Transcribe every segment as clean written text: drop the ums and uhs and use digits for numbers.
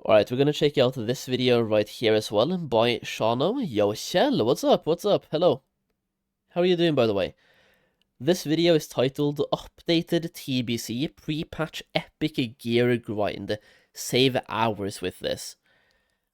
Alright, we're gonna check out this video right here as well by Shano. Yo, Kjell, what's up? What's up? Hello. How are you doing, by the way? This video is titled Updated TBC Prepatch Epic Gear Grind. Save hours with this.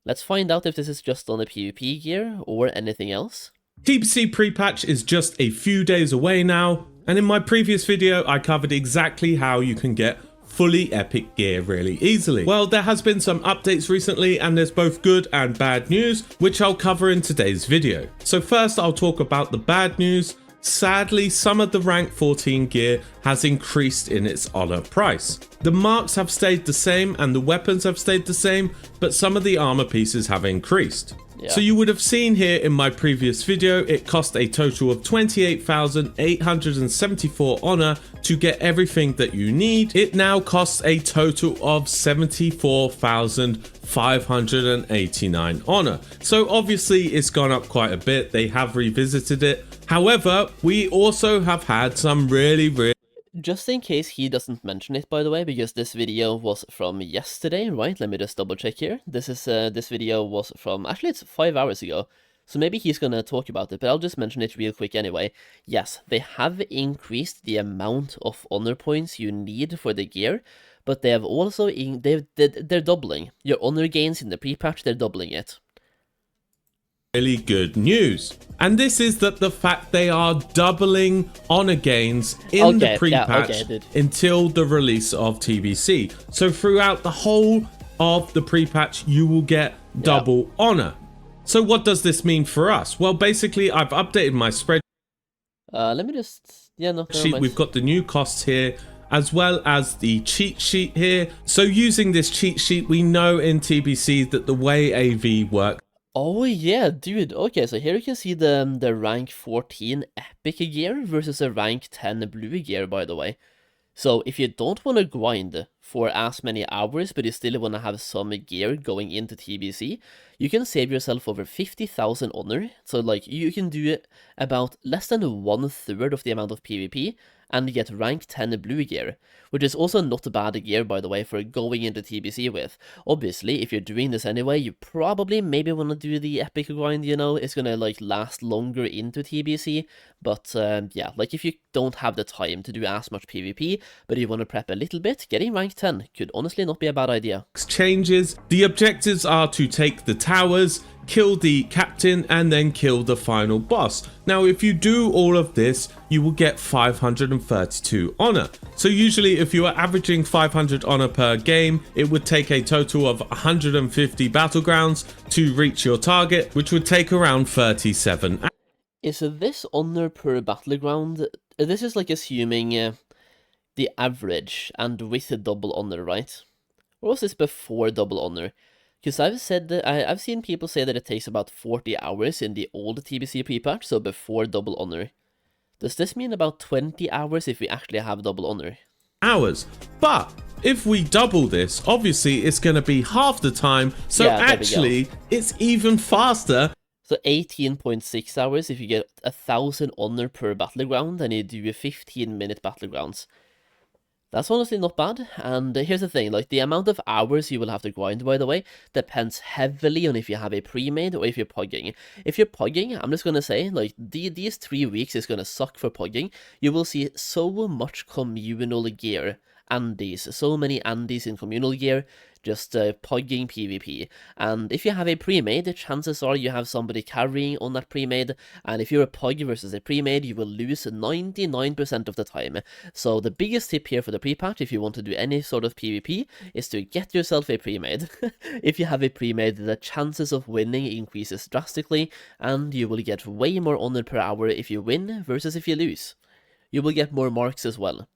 Let's find out if this is just on a PvP gear or anything else. TBC Prepatch is just a few days away now, and in my previous video I covered exactly how you can get fully epic gear really easily. Well, there has been some updates recently and there's both good and bad news, which I'll cover in today's video. So first I'll talk about the bad news. Sadly, some of the rank 14 gear has increased in its honor price. The marks have stayed the same and the weapons have stayed the same, but some of the armor pieces have increased. Yeah. So you would have seen here in my previous video, it cost a total of 28,874 honor to get everything that you need. It now costs a total of 74,589 honor. So obviously it's gone up quite a bit. They have revisited it. However, we also have had some really just in case he doesn't mention it, by the way, because this video was from yesterday, right? Let me just double check here. This video was from, actually it's 5 hours ago. So maybe he's gonna talk about it, but I'll just mention it real quick anyway. Yes, they have increased the amount of honor points you need for the gear, but they have also, they're doubling. Your honor gains in the pre-patch, they're doubling it. Really good news, and this is that the fact they are doubling honor gains in the pre-patch until the release of TBC. So throughout the whole of the pre-patch you will get double honor. So what does this mean for us? Well, basically I've updated my spreadsheet. Let me just We've got the new costs here as well as the cheat sheet here. So using this cheat sheet, we know in TBC that the way AV works. Oh yeah, dude. Okay, so here you can see the rank 14 epic gear versus a rank 10 blue gear, by the way. So if you don't want to grind for as many hours, but you still want to have some gear going into TBC, you can save yourself over 50,000 honor. So like you can do about less than 1/3 of the amount of PvP and get rank 10 blue gear, which is also not a bad gear, by the way, for going into TBC with. Obviously, if you're doing this anyway, you probably maybe want to do the epic grind, you know, it's gonna like last longer into TBC, but yeah, like if you don't have the time to do as much PvP, but you want to prep a little bit, getting rank 10 could honestly not be a bad idea. Changes. The objectives are to take the towers, kill the captain, and then kill the final boss. Now, if you do all of this, you will get 532 honor. So usually if you are averaging 500 honor per game, it would take a total of 150 battlegrounds to reach your target, which would take around 37. Is this honor per battleground? This is like assuming the average and with the double honor, right? Or was this before double honor? Because I've seen people say that it takes about 40 hours in the old TBC pre-patch, so before double honor. Does this mean about 20 hours if we actually have double honor? Hours. But if we double this, obviously it's going to be half the time, so yeah, actually it's even faster. So 18.6 hours if you get 1,000 honor per battleground and you do a 15-minute battlegrounds. That's honestly not bad, and here's the thing, like the amount of hours you will have to grind, by the way, depends heavily on if you have a pre-made or if you're pugging. If you're pugging, I'm just gonna say, like, these 3 weeks is gonna suck for pugging. You will see so much communal gear, Andes, so many Andes in communal gear, just pugging PvP. And if you have a pre-made, chances are you have somebody carrying on that pre-made, and if you're a pug versus a pre-made, you will lose 99% of the time. So the biggest tip here for the pre-patch, if you want to do any sort of PvP, is to get yourself a pre-made. If you have a pre-made, the chances of winning increases drastically, and you will get way more honor per hour if you win versus if you lose. You will get more marks as well.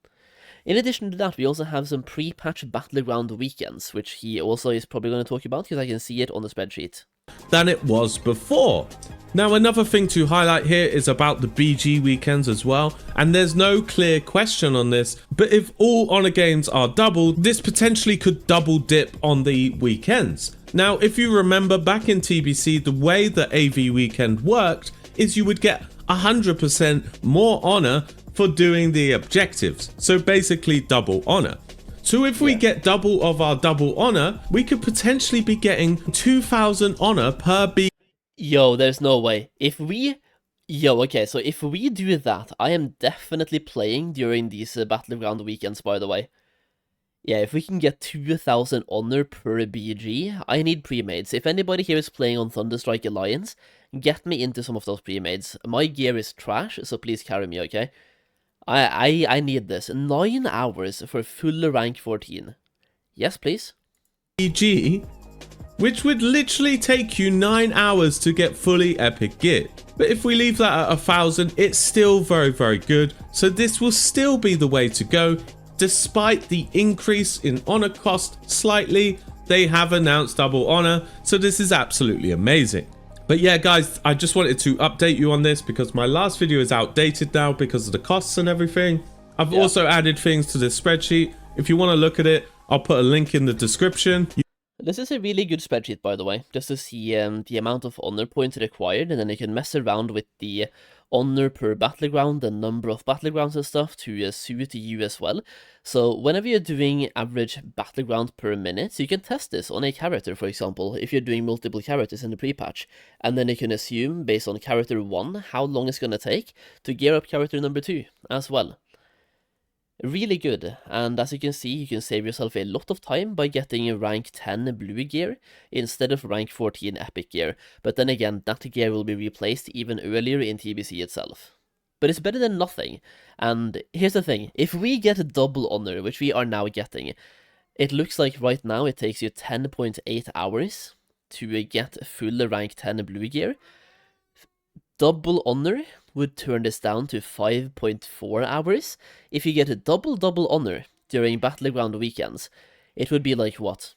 In addition to that, we also have some pre-patch Battleground weekends, which he also is probably going to talk about because I can see it on the spreadsheet. Than it was before. Now, another thing to highlight here is about the BG weekends as well, and there's no clear question on this, but if all honor gains are doubled, this potentially could double dip on the weekends. Now, if you remember back in TBC, the way the AV weekend worked is you would get 100% more honor for doing the objectives, so basically double honor. So if we get double of our double honor, we could potentially be getting 2,000 honor per B. Yo, there's no way. Okay, so if we do that, I am definitely playing during these Battleground weekends, by the way. Yeah, if we can get 2,000 honor per BG, I need premades. If anybody here is playing on Thunderstrike Alliance, get me into some of those premades. My gear is trash, so please carry me, okay? I need this. 9 hours for full rank 14. Yes, please. BG, which would literally take you 9 hours to get fully epic gear. But if we leave that at 1,000, it's still very, very good. So this will still be the way to go. Despite the increase in honor cost slightly, they have announced double honor. So this is absolutely amazing. But yeah, guys, I just wanted to update you on this because my last video is outdated now because of the costs and everything. I've also added things to this spreadsheet. If you want to look at it, I'll put a link in the description. This is a really good spreadsheet, by the way, just to see the amount of honor points required, and then you can mess around with the honor per battleground, the number of battlegrounds and stuff to suit you as well. So whenever you're doing average battleground per minute, so you can test this on a character, for example, if you're doing multiple characters in the pre-patch, and then you can assume, based on character 1, how long it's going to take to gear up character number 2 as well. Really good, and as you can see, you can save yourself a lot of time by getting rank 10 blue gear instead of rank 14 epic gear, but then again, that gear will be replaced even earlier in TBC itself. But it's better than nothing, and here's the thing, if we get double honor, which we are now getting, it looks like right now it takes you 10.8 hours to get full rank 10 blue gear. Double honor would turn this down to 5.4 hours. If you get a double honor during Battleground weekends, it would be like, what,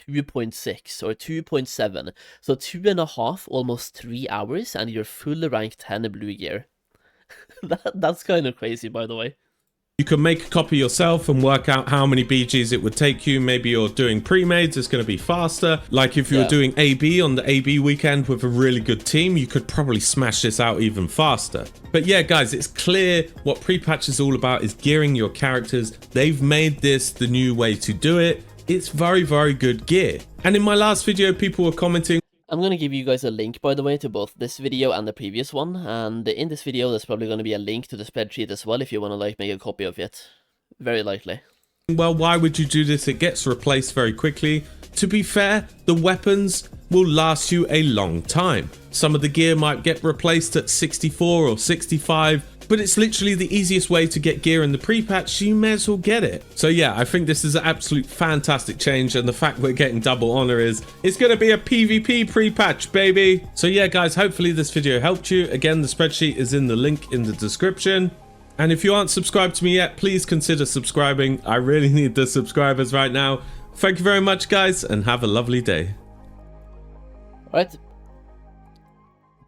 2.6 or 2.7, so 2.5, almost 3 hours, and you're full rank 10 blue gear. That's kind of crazy, by the way. You can make a copy yourself and work out how many BGs it would take you. Maybe you're doing pre-mades, it's going to be faster. Like if you're doing AB on the AB weekend with a really good team, you could probably smash this out even faster. But yeah, guys, it's clear what Prepatch is all about is gearing your characters. They've made this the new way to do it. It's very, very good gear. And in my last video, people were commenting. I'm going to give you guys a link, by the way, to both this video and the previous one, and in this video there's probably going to be a link to the spreadsheet as well if you want to like make a copy of it. Very likely. Well, why would you do this? It gets replaced very quickly. To be fair, the weapons will last you a long time. Some of the gear might get replaced at 64 or 65, but it's literally the easiest way to get gear in the pre-patch, so you may as well get it. So yeah, I think this is an absolute fantastic change, and the fact we're getting double honor is, it's going to be a PvP pre-patch, baby. So yeah, guys, hopefully this video helped you. Again, the spreadsheet is in the link in the description. And if you aren't subscribed to me yet, please consider subscribing. I really need the subscribers right now. Thank you very much, guys, and have a lovely day. Alright.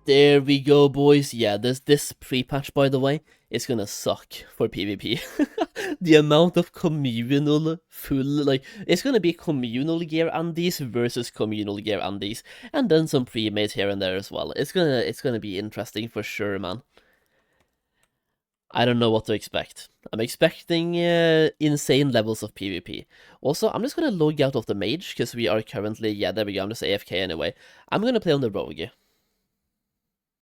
There we go, boys. Yeah, this pre-patch, by the way, is gonna suck for PvP. The amount of communal it's gonna be communal gear undies versus communal gear undies, and then some pre-mades here and there as well. It's gonna be interesting for sure, man. I don't know what to expect. I'm expecting insane levels of PvP. Also, I'm just gonna log out of the mage, because we are currently, yeah, there we go, I'm just AFK anyway. I'm gonna play on the rogue.